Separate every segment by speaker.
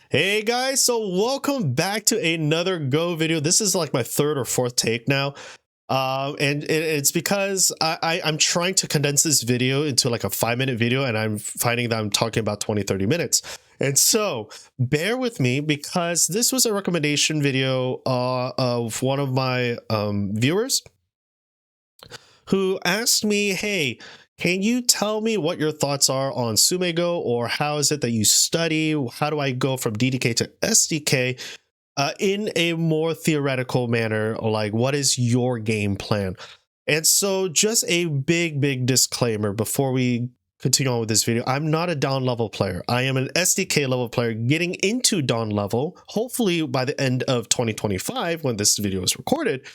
Speaker 1: Hey guys, so welcome back to another Go video. This is like my third or fourth take now. It's because I'm trying to condense this video into like a 5-minute video, and I'm finding that I'm talking about 20-30 minutes. And so bear with me, because this was a recommendation video of one of my viewers who asked me, hey, can you tell me what your thoughts are on Tsumego, or how is it that you study? How do I go from DDK to SDK in a more theoretical manner? Like, what is your game plan? And so just a big disclaimer before we continue on with this video. I'm not a down level player. I am an SDK level player getting into down level, hopefully by the end of 2025 when this video is recorded.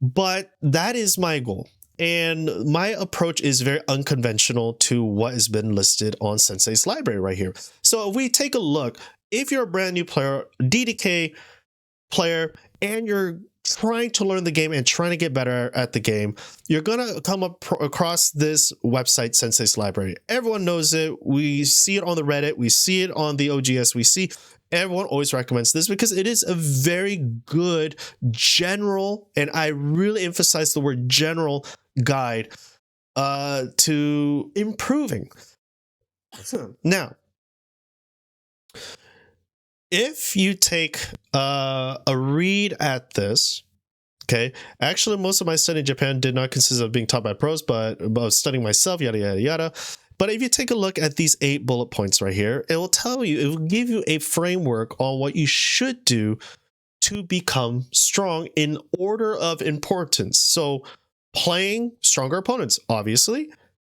Speaker 1: But that is my goal. And my approach is very unconventional to what has been listed on Sensei's library right here. So if we take a look, if you're a brand new player, DDK player, and you're trying to learn the game and trying to get better at the game, you're going to come across this website, Sensei's library. Everyone knows it. We see it on the Reddit. We see it on the OGS. We see everyone always recommends this because it is a very good general, and I really emphasize the word general, guide to improving. Now, if you take a read at this, okay, actually most of my study in Japan did not consist of being taught by pros, but about studying myself, yada yada yada. But if you take a look at these 8 bullet points right here, it will tell you, it will give you a framework on what you should do to become strong in order of importance. So playing stronger opponents, obviously,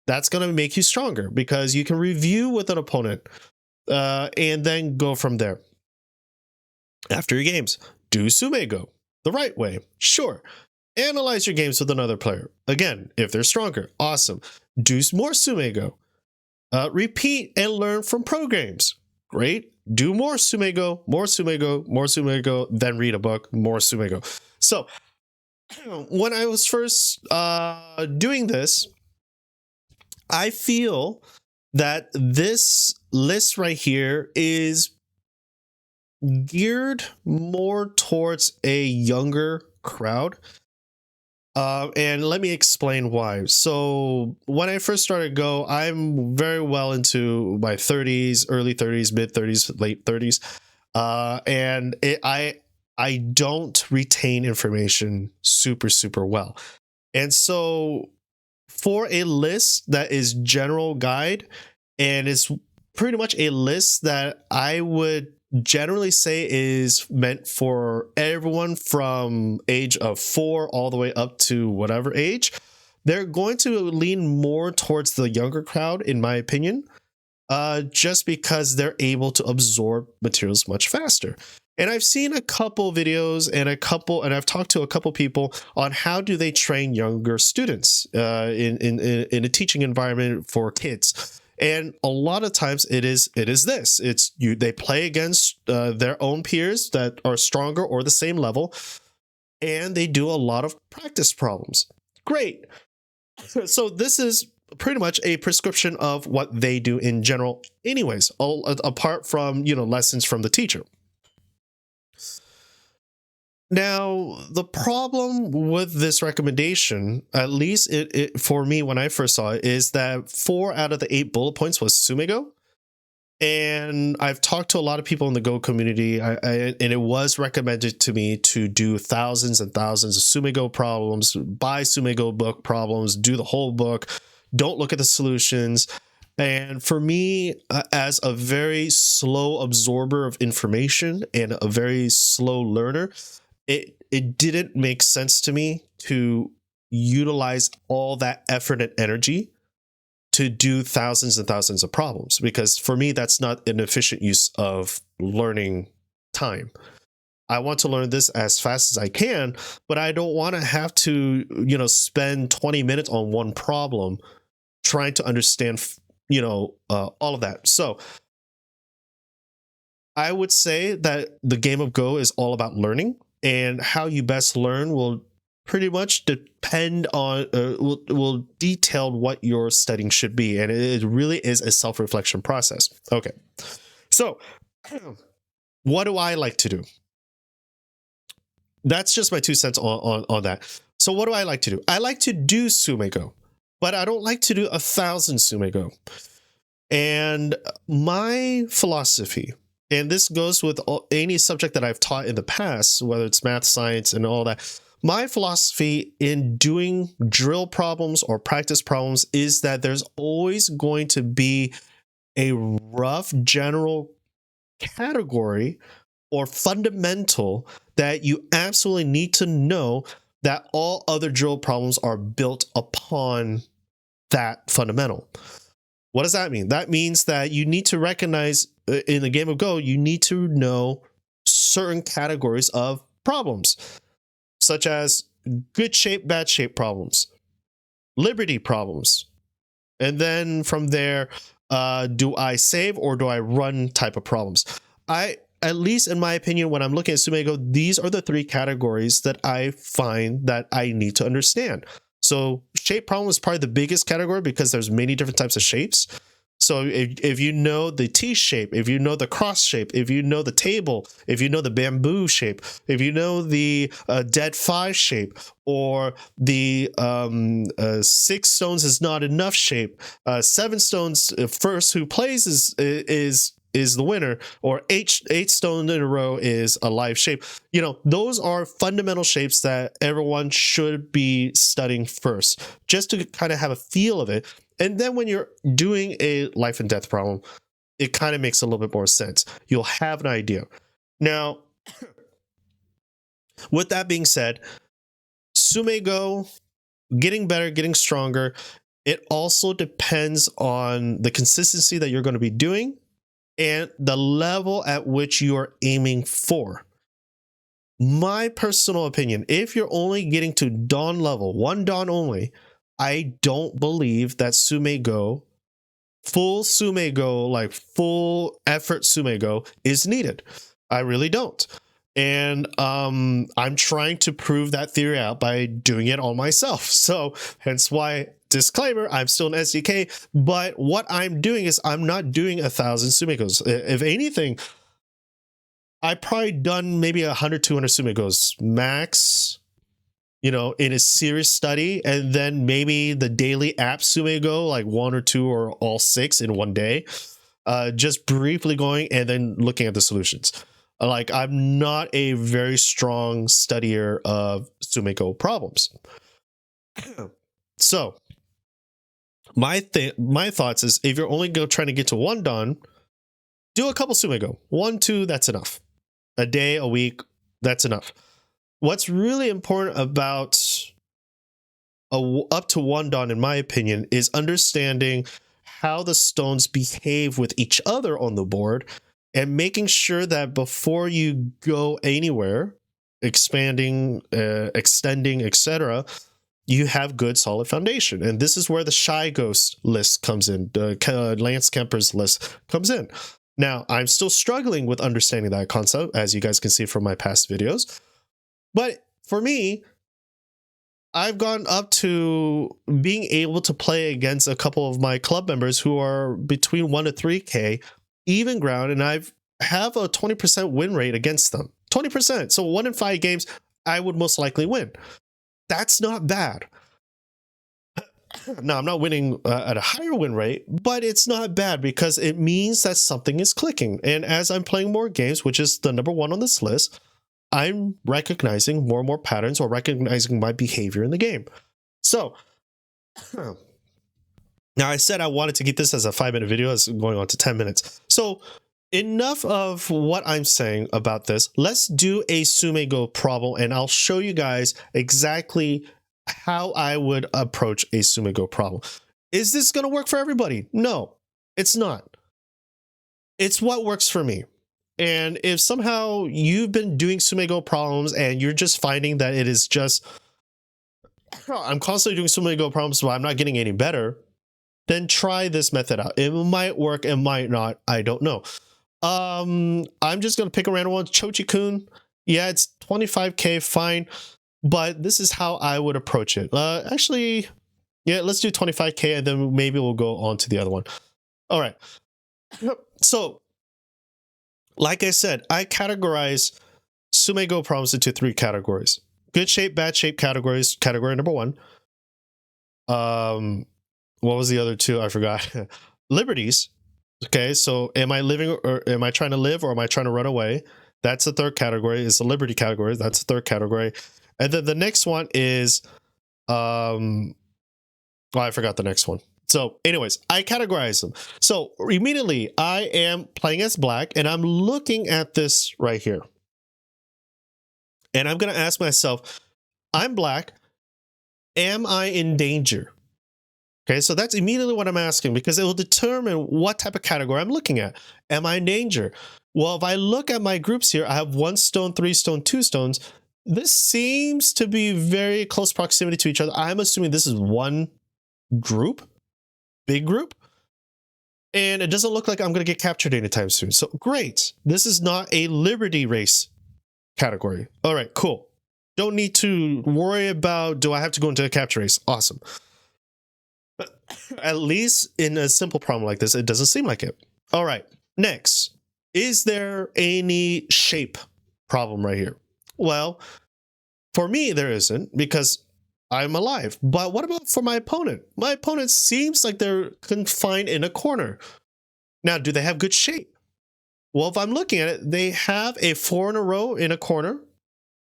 Speaker 1: that's going to make you stronger because you can review with an opponent and then go from there. After your games, do Tsumego the right way. Sure. Analyze your games with another player. Again, if they're stronger, awesome. Do more Tsumego. Repeat and learn from pro games. Great. Do more Tsumego, more Tsumego, more Tsumego, then read a book, more Tsumego. So when I was first doing this, I feel that this list right here is geared more towards a younger crowd. And let me explain why. So when I first started Go, I'm very well into my 30s, early 30s, mid 30s, late 30s. And I don't retain information super well. And so for a list that is general guide, and it's pretty much a list that I would generally say is meant for everyone from age of 4 all the way up to whatever age, they're going to lean more towards the younger crowd, in my opinion, just because they're able to absorb materials much faster. And I've seen a couple videos and I've talked to a couple people on how do they train younger students in a teaching environment for kids. And a lot of times it is this. They play against their own peers that are stronger or the same level, and they do a lot of practice problems. Great. So this is pretty much a prescription of what they do in general anyways, apart from, lessons from the teacher. Now, the problem with this recommendation, at least for me when I first saw it, is that 4 out of the 8 bullet points was Tsumego. And I've talked to a lot of people in the Go community, and it was recommended to me to do thousands and thousands of Tsumego problems, buy Tsumego book problems, do the whole book, don't look at the solutions. And for me, as a very slow absorber of information and a very slow learner, it didn't make sense to me to utilize all that effort and energy to do thousands and thousands of problems, because for me, that's not an efficient use of learning time. I want to learn this as fast as I can, but I don't want to have to, spend 20 minutes on one problem trying to understand, all of that. So I would say that the game of Go is all about learning. And how you best learn will pretty much depend on, will detail what your studying should be. And it really is a self-reflection process. Okay. So what do I like to do? That's just my 2 cents on that. So what do I like to do? I like to do Tsumego, but I don't like to do 1,000 Tsumego. And my philosophy, and this goes with any subject that I've taught in the past, whether it's math, science, and all that. My philosophy in doing drill problems or practice problems is that there's always going to be a rough general category or fundamental that you absolutely need to know, that all other drill problems are built upon that fundamental. What does that mean? That means that you need to recognize in the game of Go, you need to know certain categories of problems, such as good shape, bad shape problems, liberty problems. And then from there, do I save or do I run type of problems? At least in my opinion, when I'm looking at Tsumego, these are the 3 categories that I find that I need to understand. So shape problem is probably the biggest category because there's many different types of shapes. So if you know the T shape, if you know the cross shape, if you know the table, if you know the bamboo shape, if you know the dead 5 shape, or the 6 stones is not enough shape, 7 stones first who plays is the winner, or eight stone in a row is a live shape. You know, those are fundamental shapes that everyone should be studying first, just to kind of have a feel of it. And then when you're doing a life and death problem, it kind of makes a little bit more sense. You'll have an idea. Now, with that being said, Tsumego, getting better, getting stronger, it also depends on the consistency that you're going to be doing and the level at which you are aiming for. My personal opinion, if you're only getting to Dan level, 1 Dan only, I don't believe that Tsumego, full Tsumego, like full effort Tsumego, is needed. I really don't. And I'm trying to prove that theory out by doing it on myself. So hence why, disclaimer, I'm still an SDK, but what I'm doing is I'm not doing 1,000 Tsumegos. If anything, I've probably done maybe 100, 200 Tsumegos max, you know, in a serious study, and then maybe the daily app Tsumego, like 1 or 2 or all 6 in one day, just briefly going and then looking at the solutions. Like, I'm not a very strong studier of Tsumego problems. So my thoughts is, if you're only trying to get to 1 Dan, do a couple Tsumego. 1, 2, that's enough. A day, a week, that's enough. What's really important about up to 1 Dan, in my opinion, is understanding how the stones behave with each other on the board, and making sure that before you go anywhere, expanding, extending, etc., you have good solid foundation. And this is where the Shy Ghost list comes in, the Lance Kemper's list comes in. Now, I'm still struggling with understanding that concept, as you guys can see from my past videos. But for me, I've gone up to being able to play against a couple of my club members who are between 1 to 3K, even ground, and I have a 20% win rate against them. 20%. So 1 in 5 games, I would most likely win. That's not bad. Now, I'm not winning at a higher win rate, but it's not bad because it means that something is clicking. And as I'm playing more games, which is the number 1 on this list, I'm recognizing more and more patterns, or recognizing my behavior in the game. So now, I said I wanted to keep this as a 5-minute video. It's going on to 10 minutes. So enough of what I'm saying about this. Let's do a Tsumego problem, and I'll show you guys exactly how I would approach a Tsumego problem. Is this going to work for everybody? No, it's not. It's what works for me. And if somehow you've been doing Tsumego problems and you're just finding that it is just, I'm constantly doing Tsumego problems, but I'm not getting any better, then try this method out. It might work, it might not, I don't know. I'm just going to pick a random one. Chochi-kun. Yeah, it's 25K, fine. But this is how I would approach it. Actually, yeah, let's do 25K, and then maybe we'll go on to the other one. All right. So Like I said, I categorize Tsumego Problems into 3 categories. Good shape, bad shape categories. Category number 1. What was the other 2? I forgot. Liberties. Okay, so am I living, or am I trying to live, or am I trying to run away? That's the 3rd category. Is the liberty category. That's the 3rd category. And then the next one is well, I forgot the next one. So anyways, I categorize them. So immediately I am playing as black, and I'm looking at this right here. And I'm going to ask myself, I'm black. Am I in danger? Okay, so that's immediately what I'm asking, because it will determine what type of category I'm looking at. Am I in danger? Well, if I look at my groups here, I have 1 stone, 3 stone, 2 stones. This seems to be very close proximity to each other. I'm assuming this is one group, big group. And it doesn't look like I'm going to get captured anytime soon. So great. This is not a liberty race category. All right, cool. Don't need to worry about, do I have to go into a capture race? Awesome. At least in a simple problem like this, it doesn't seem like it. All right, next. Is there any shape problem right here? Well, for me, there isn't, because I'm alive. But what about for my opponent? My opponent seems like they're confined in a corner. Now, do they have good shape? Well, if I'm looking at it, they have a 4 in a row in a corner,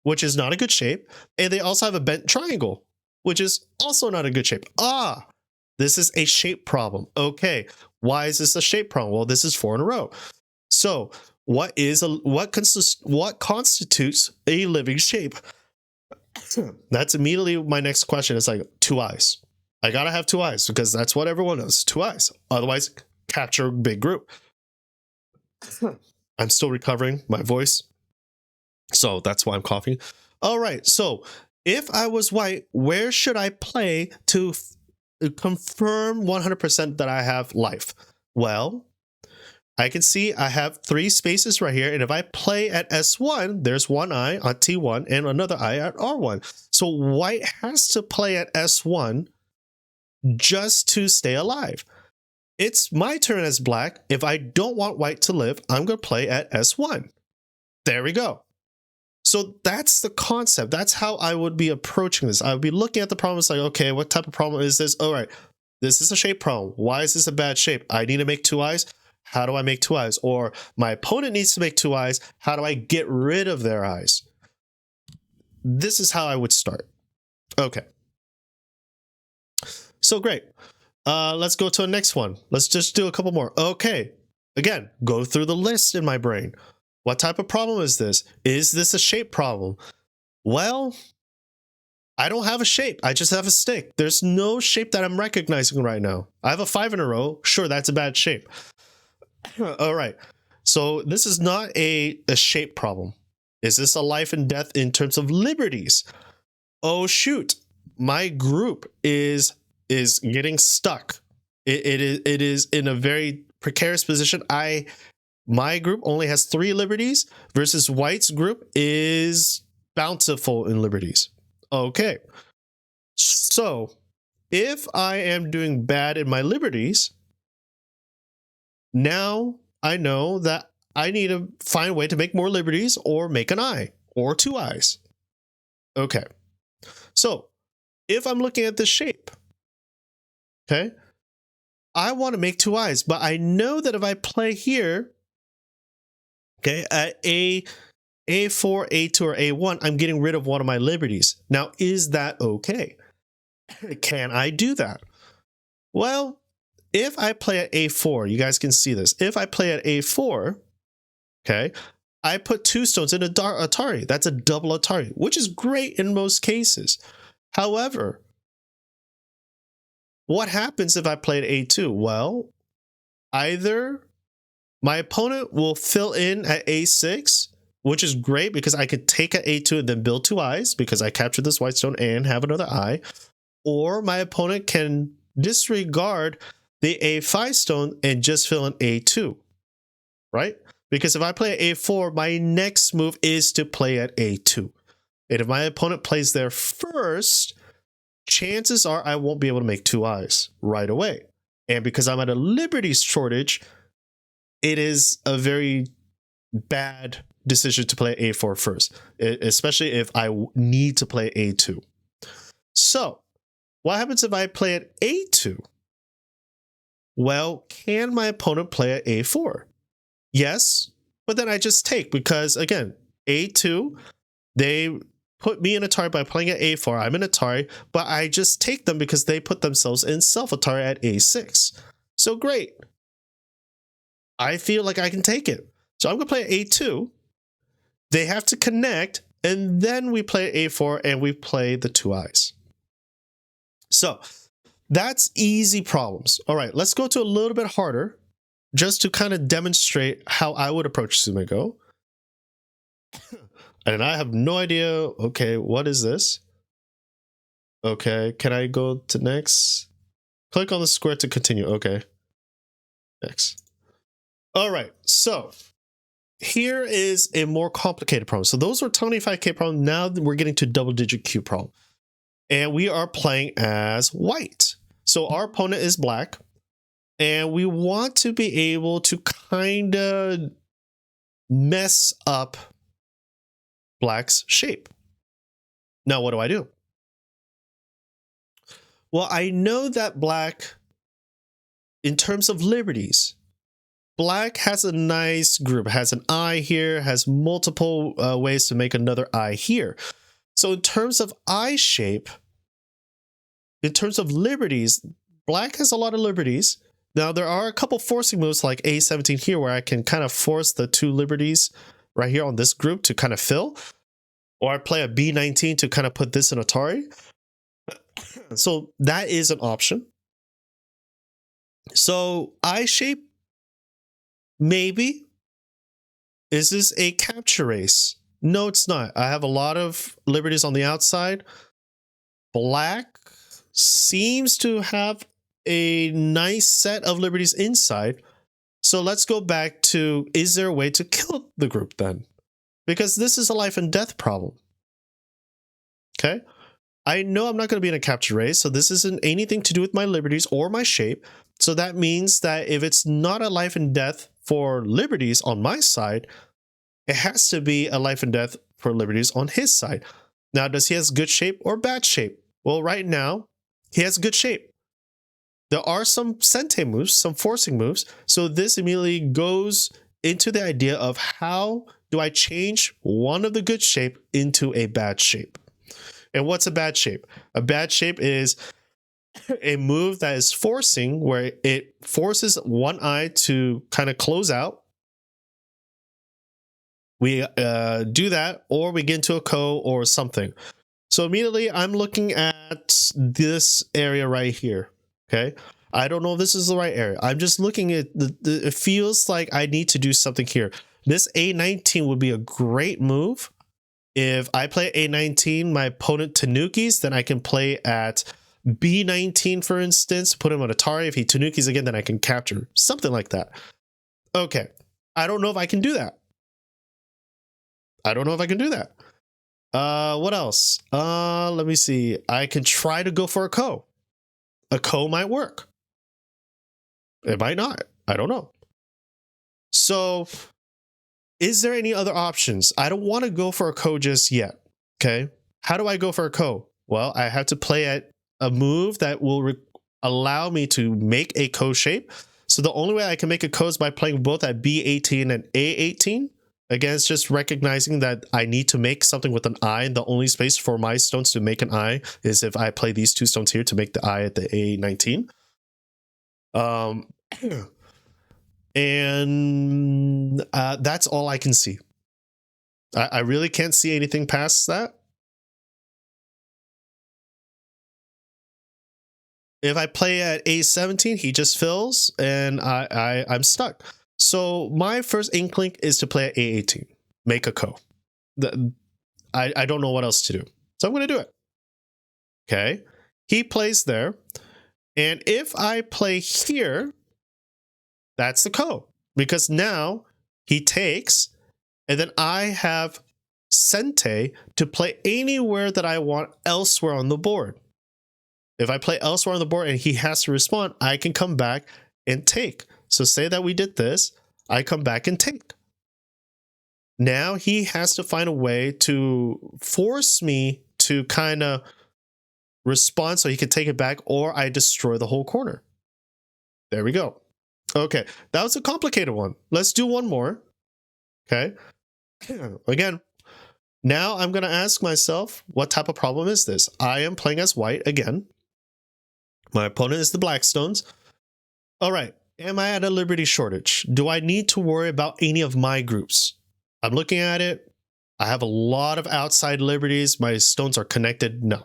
Speaker 1: which is not a good shape. And they also have a bent triangle, which is also not a good shape. Ah, this is a shape problem. Okay, why is this a shape problem? Well, this is 4 in a row. So what constitutes a living shape? That's immediately my next question. It's like 2 eyes. I gotta have 2 eyes, because that's what everyone knows. 2 eyes. Otherwise, capture a big group. I'm still recovering my voice, so that's why I'm coughing. All right, so if I was white, where should I play to confirm 100% that I have life? Well, I can see I have 3 spaces right here, and if I play at S1, there's 1 eye on T1 and another eye at R1. So white has to play at S1 just to stay alive. It's my turn as black. If I don't want white to live, I'm going to play at S1. There we go. So that's the concept. That's how I would be approaching this. I would be looking at the problem. It's like, okay, what type of problem is this? All right, this is a shape problem. Why is this a bad shape? I need to make 2 eyes. How do I make 2 eyes? Or my opponent needs to make 2 eyes. How do I get rid of their eyes? This is how I would start. Okay. So great. Let's go to the next one. Let's just do a couple more. Okay. Again, go through the list in my brain. What type of problem is this? Is this a shape problem? Well, I don't have a shape. I just have a stick. There's no shape that I'm recognizing right now. I have a 5 in a row. Sure, that's a bad shape. All right. So this is not a shape problem. Is this a life and death in terms of liberties? Oh, shoot. My group is getting stuck. It is in a very precarious position. My group only has 3 liberties versus white's group is bountiful in liberties. Okay. So if I am doing bad in my liberties, now I know that I need to find a way to make more liberties or make an eye or 2 eyes. Okay. So if I'm looking at this shape, okay, I want to make 2 eyes, but I know that if I play here, okay, at A4, A2, or A1, I'm getting rid of one of my liberties. Now, is that okay? Can I do that? Well, if I play at A4, you guys can see this. If I play at A4, okay, I put 2 stones in a Atari. That's a double Atari, which is great in most cases. However, what happens if I play at A2? Well, either my opponent will fill in at A6, which is great because I could take at A2 and then build 2 eyes because I captured this white stone and have another eye. Or my opponent can disregard the A5 stone and just fill in A2, right? Because if I play at A4, my next move is to play at A2. And if my opponent plays there first, chances are I won't be able to make 2 eyes right away. And because I'm at a liberty shortage, it is a very bad decision to play a4 first, especially if I need to play a2. So what happens if I play at a2? Well, can my opponent play at a4? Yes, but then I just take, because again, a2, they put me in Atari by playing at a4. I'm in Atari, but I just take them because they put themselves in self-Atari at a6. So great. I feel like I can take it. So I'm going to play at a2. They have to connect, and then we play at a4, and we play the two eyes. So that's easy problems. All right, let's go to a little bit harder, just to kind of demonstrate how I would approach Tsumego. And I have no idea. Okay, what is this? Okay, can I go to next? Click on the square to continue. Okay, next. All right, so here is a more complicated problem. So those were 25K problem. Now we're getting to double-digit Q problem. And we are playing as white. So our opponent is black. And we want to be able to kind of mess up black's shape. Now, what do? Well, I know that black, in terms of liberties, black has a nice group, has an eye here, has multiple ways to make another eye here. So in terms of eye shape, in terms of liberties, black has a lot of liberties. Now, there are a couple forcing moves like A17 here where I can kind of force the two liberties right here on this group to kind of fill. Or I play a B19 to kind of put this in Atari. So that is an option. So eye shape, maybe. Is this a capture race? No, it's not. I have a lot of liberties on the outside. Black seems to have a nice set of liberties inside. So let's go back to, is there a way to kill the group then? Because this is a life and death problem. Okay. I know I'm not going to be in a capture race, so this isn't anything to do with my liberties or my shape. So that means that if it's not a life and death for liberties on my side, it has to be a life and death for liberties on his side. Now, does he have good shape or bad shape? Well, right now, he has good shape. There are some sente moves, some forcing moves. So this immediately goes into the idea of how do I change one of the good shape into a bad shape? And what's a bad shape? A bad shape is a move that is forcing, where it forces one eye to kind of close out. We do that, or we get into a ko or something. So immediately I'm looking at this area right here. Okay. I don't know if this is the right area. I'm just looking at it feels like I need to do something here. This A19 would be a great move. If I play A19, my opponent tanukis, then I can play at B19, for instance, put him on Atari. If he tanukis again, then I can capture. Something like that. Okay. I don't know if I can do that. What else? Let me see. I can try to go for a ko. A ko might work. It might not. I don't know. So, is there any other options? I don't want to go for a ko just yet. Okay. How do I go for a ko? Well, I have to play at a move that will allow me to make a ko shape. So the only way I can make a ko is by playing both at B18 and A18. Again, it's just recognizing that I need to make something with an eye, and the only space for my stones to make an eye is if I play these two stones here to make the eye at the A19. And that's all I can see. I really can't see anything past that. If I play at A17, he just fills, and I'm stuck. So my first inkling is to play at A18, make a ko. I don't know what else to do, so I'm going to do it. Okay, he plays there, and if I play here, that's the ko, because now he takes, and then I have sente to play anywhere that I want elsewhere on the board. If I play elsewhere on the board and he has to respond, I can come back and take. So say that we did this, I come back and take. now he has to find a way to force me to kind of respond so he can take it back, or I destroy the whole corner. There we go. Okay, that was a complicated one. Let's do one more. Okay. Again, now I'm going to ask myself, what type of problem is this? I am playing as white again. My opponent is the Blackstones. All right. Am I at a liberty shortage? Do I need to worry about any of my groups? I'm looking at it. I have a lot of outside liberties. My stones are connected. No.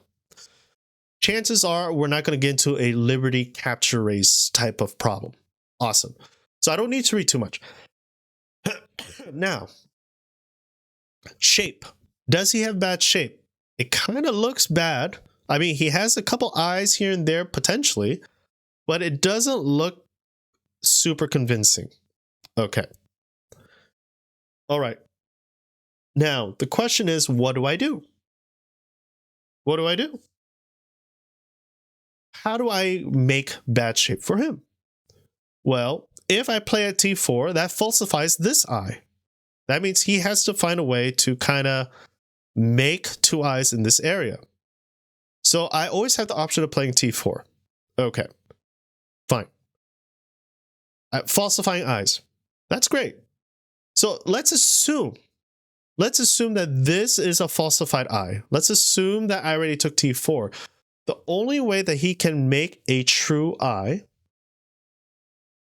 Speaker 1: Chances are we're not going to get into a liberty capture race type of problem. Awesome. So I don't need to read too much. Now, shape. Does he have bad shape? It kind of looks bad. I mean, he has a couple eyes here and there potentially, but it doesn't look super convincing. Okay. All right. Now, the question is, what do I do? What do I do? How do I make bad shape for him? Well, if I play at t4, that falsifies this eye. That means he has to find a way to kind of make two eyes in this area. So I always have the option of playing t4. Okay, fine. Falsifying eyes. That's great. So let's assume that this is a falsified eye. Let's assume that I already took t4. The only way that he can make a true eye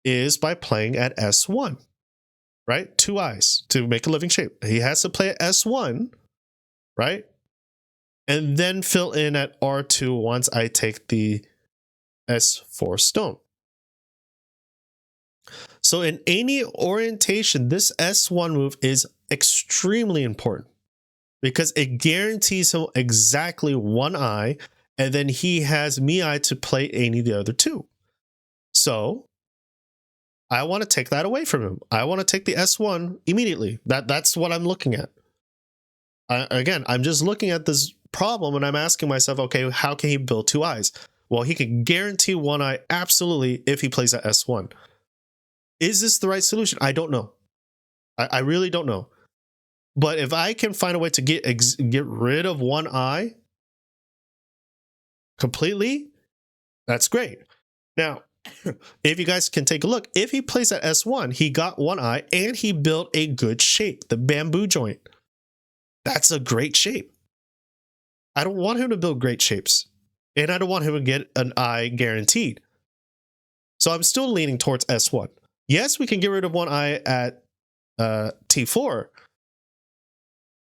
Speaker 1: is by playing at s1, right? Two eyes to make a living shape. He has to play at s1, right? And then fill in at r2 once I take the s4 stone. So in any orientation, this s1 move is extremely important because it guarantees him exactly one eye, and then he has mi to play any of the other two. So I want to take that away from him. I want to take the s1 immediately. That's what I'm looking at. Again, I'm just looking at this problem and I'm asking myself, okay, how can he build two eyes? Well, he can guarantee one eye absolutely if he plays at s1. Is this the right solution? I don't know. I really don't know. But if I can find a way to get rid of one eye completely, that's great. Now, if you guys can take a look, if he plays at s1, he got one eye and he built a good shape, the bamboo joint. That's a great shape. I don't want him to build great shapes, and I don't want him to get an eye guaranteed. So I'm still leaning towards s1. Yes, we can get rid of one eye at t4,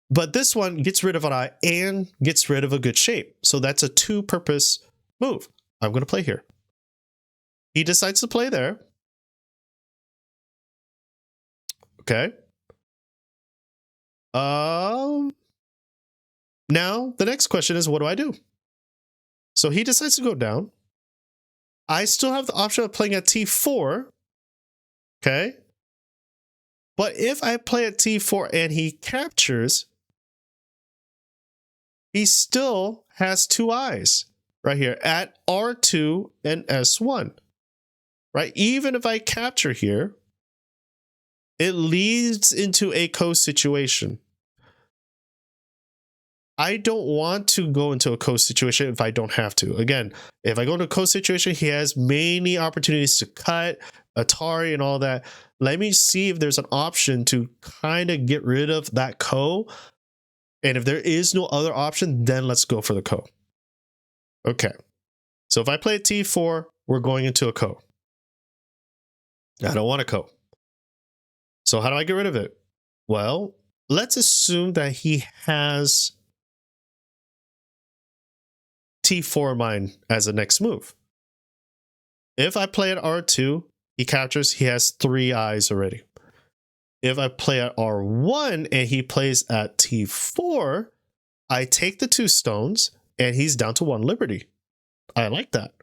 Speaker 1: but this one gets rid of an eye and gets rid of a good shape. So that's a two-purpose move. I'm going to play here. He decides to play there. Okay. Now the next question is, what do I do? So he decides to go down. I still have the option of playing at t4. Okay. But if I play at t4 and he captures, he still has two eyes right here at r2 and s1. Right? Even if I capture here, it leads into a coast situation. I don't want to go into a coast situation if I don't have to. Again, if I go into a coast situation, he has many opportunities to cut, Atari and all that. Let me see if there's an option to kind of get rid of that ko. And if there is no other option, then let's go for the ko. Okay. So if I play t4, we're going into a ko. I don't want a ko. So how do I get rid of it? Well, let's assume that he has t4 in mind as the next move. If I play at r2, he captures, he has three eyes already. If I play at r1 and he plays at t4, I take the two stones and he's down to one liberty. I like that.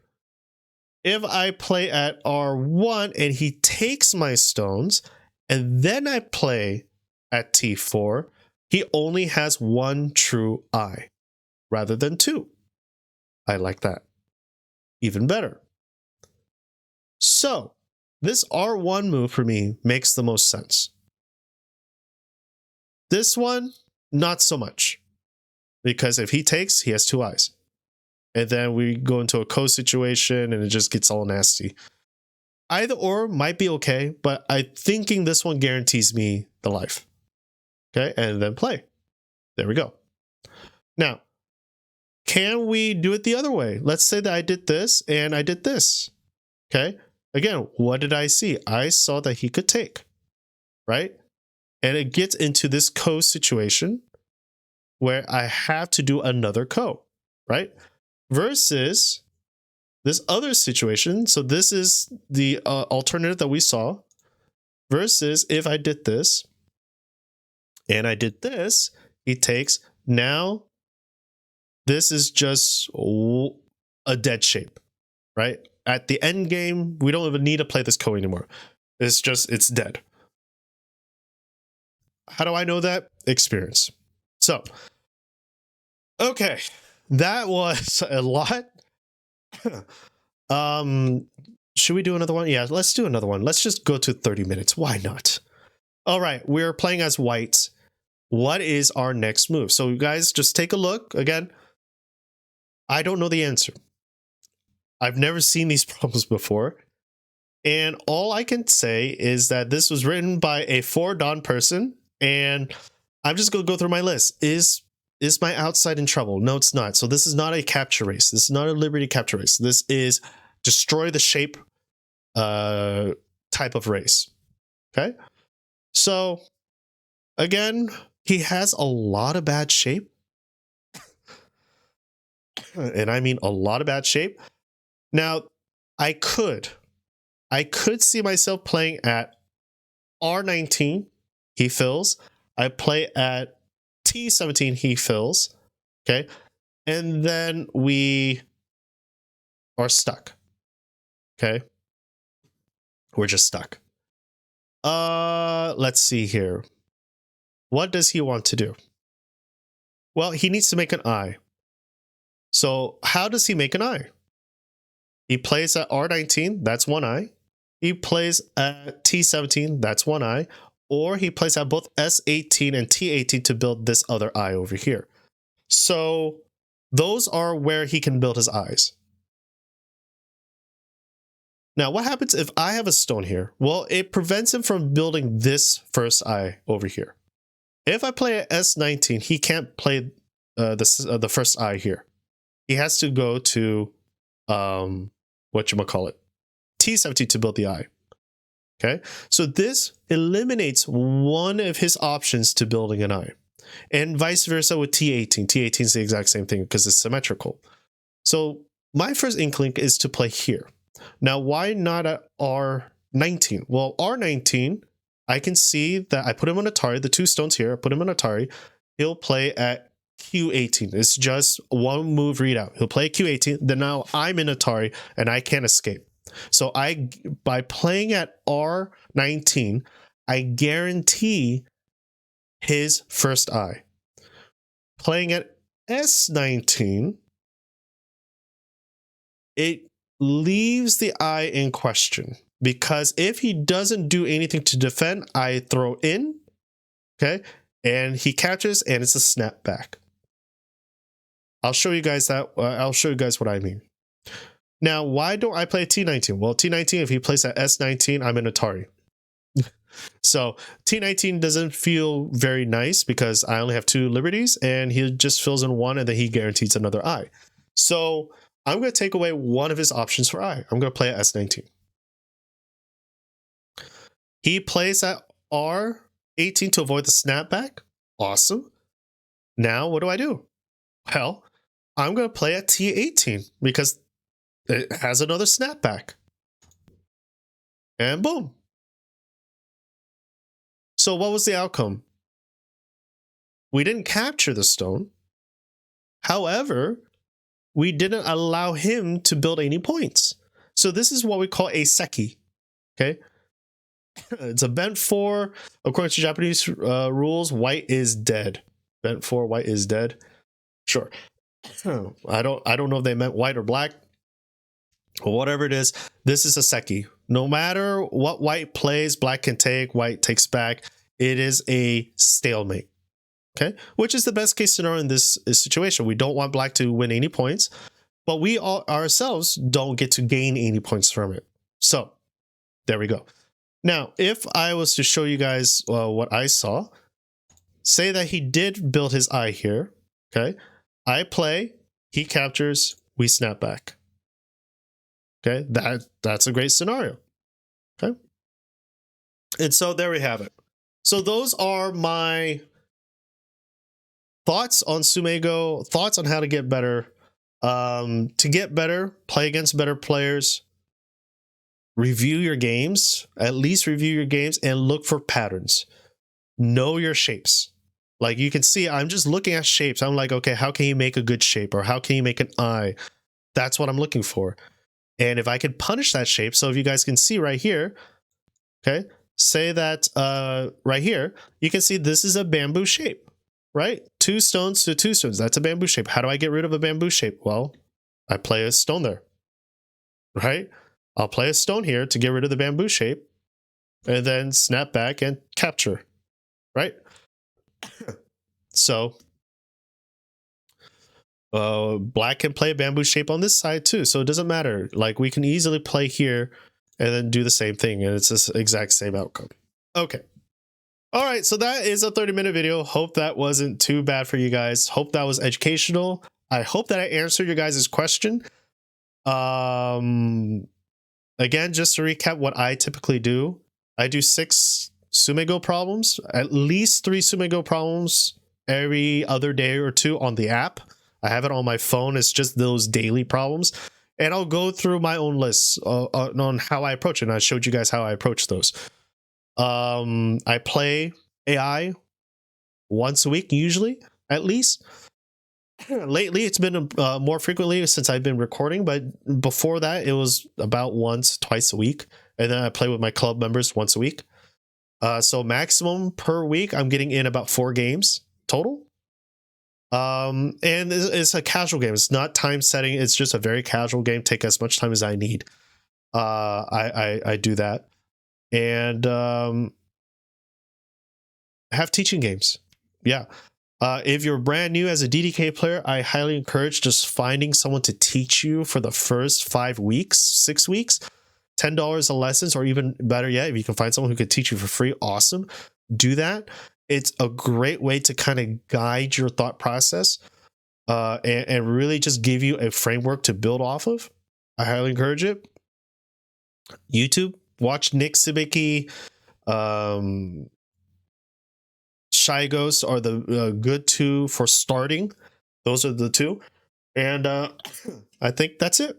Speaker 1: If I play at r1 and he takes my stones and then I play at t4, he only has one true eye rather than two. I like that. Even better. So this r1 move for me makes the most sense. This one, not so much. Because if he takes, he has 2 eyes. And then we go into a ko situation and it just gets all nasty. Either or might be okay, but I'm thinking this one guarantees me the life. Okay, and then play. There we go. Now, can we do it the other way? Let's say that I did this and I did this. Okay, again, what did I see? I saw that he could take, right? And it gets into this ko situation where I have to do another ko, right? Versus this other situation. So this is the alternative that we saw. Versus if I did this and I did this, he takes. Now this is just a dead shape, right? At the end game, we don't even need to play this ko anymore. It's dead. How do I know that? Experience. So, okay, that was a lot. Should we do another one? Yeah, let's do another one. Let's just go to 30 minutes. Why not? All right, we're playing as white. What is our next move? So you guys just take a look. Again, I don't know the answer. I've never seen these problems before. And all I can say is that this was written by a 4-dan person. And I'm just going to go through my list. Is my outside in trouble? No, it's not. So this is not a capture race. This is not a Liberty capture race. This is destroy the shape type of race. Okay. So again, he has a lot of bad shape. And I mean a lot of bad shape. Now, I could see myself playing at R19. He fills. I play at T17, he fills. Okay. And then we are stuck. Okay. We're just stuck. Let's see here. What does he want to do? Well, he needs to make an eye. So how does he make an eye? He plays at R19, that's 1 eye. He plays at T17, that's 1 eye. Or he plays at both S18 and T18 to build this other eye over here. So those are where he can build his eyes. Now, what happens if I have a stone here? Well, it prevents him from building this first eye over here. If I play at S19, he can't play the first eye here. He has to go to whatchamacallit, T17 to build the eye. Okay, so this eliminates one of his options to building an eye, and vice versa with T18. T18 is the exact same thing because it's symmetrical. So my first inkling is to play here. Now, why not at R19? Well, R19, I can see that I put him on Atari, the 2 stones here, I put him on Atari. He'll play at Q18. It's just one move readout. He'll play Q18, then now I'm in Atari and I can't escape. So by playing at R19, I guarantee his first eye. Playing at S19, it leaves the eye in question, because if he doesn't do anything to defend, I throw in, okay, and he catches, and it's a snapback. I'll show you guys that. I'll show you guys what I mean. Now, why don't I play T19? Well, T19, if he plays at S19, I'm in Atari. So T19 doesn't feel very nice because I only have 2 liberties, and he just fills in 1, and then he guarantees another eye. So I'm going to take away one of his options for eye. I'm going to play at S19. He plays at R18 to avoid the snapback. Awesome. Now, what do? Well, I'm going to play at T18 because it has another snapback. And boom. So what was the outcome? We didn't capture the stone. However, we didn't allow him to build any points. So this is what we call a seki. Okay. It's a bent 4. According to Japanese rules, white is dead. Bent 4, white is dead. Sure. I don't know if they meant white or black. Or whatever it is, this is a seki. No matter what white plays, black can take, white takes back. It is a stalemate. Okay, which is the best case scenario in this situation. We don't want black to win any points, but we all ourselves don't get to gain any points from it. So there we go. Now, if I was to show you guys what I saw, say that he did build his eye here. Okay, I play, he captures, we snap back. Okay, that's a great scenario. Okay, and so there we have it. So those are my thoughts on Tsumego, thoughts on how to get better. To get better, play against better players, review your games, at least review your games, and look for patterns. Know your shapes. Like you can see, I'm just looking at shapes. I'm like, okay, how can you make a good shape? Or how can you make an eye? That's what I'm looking for. And if I can punish that shape, so if you guys can see right here, okay, say that right here, you can see this is a bamboo shape, right? 2 stones to 2 stones. That's a bamboo shape. How do I get rid of a bamboo shape? Well, I play a stone there, right? I'll play a stone here to get rid of the bamboo shape and then snap back and capture, right? So black can play a bamboo shape on this side too, so it doesn't matter. Like we can easily play here and then do the same thing, and it's the exact same outcome. Okay. All right, so that is a 30-minute video. Hope that wasn't too bad for you guys. Hope that was educational. I hope that I answered your guys' question. Again, just to recap what I typically do, I do 6 Tsumego problems, at least 3 Tsumego problems every other day or 2 on the app. I have it on my phone. It's just those daily problems. And I'll go through my own lists on how I approach it. And I showed you guys how I approach those. I play AI once a week, usually, at least. Lately, it's been more frequently since I've been recording, but before that, it was about once, twice a week. And then I play with my club members once a week. So maximum per week, I'm getting in about 4 games total. And it's a casual game. It's not time setting. It's just a very casual game. Take as much time as I need. I do that. And have teaching games. Yeah. If you're brand new as a DDK player, I highly encourage just finding someone to teach you for the first 5 weeks, 6 weeks, $10 a lessons, or even better yet, if you can find someone who could teach you for free, awesome. Do that. It's a great way to kind of guide your thought process and really just give you a framework to build off of. I highly encourage it. YouTube, watch Nick Sibicki, Shy Ghost are the good 2 for starting. Those are the 2. And I think that's it.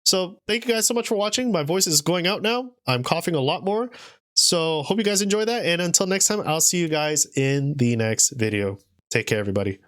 Speaker 1: So thank you guys so much for watching. My voice is going out now. I'm coughing a lot more. So hope you guys enjoy that. And until next time, I'll see you guys in the next video. Take care, everybody.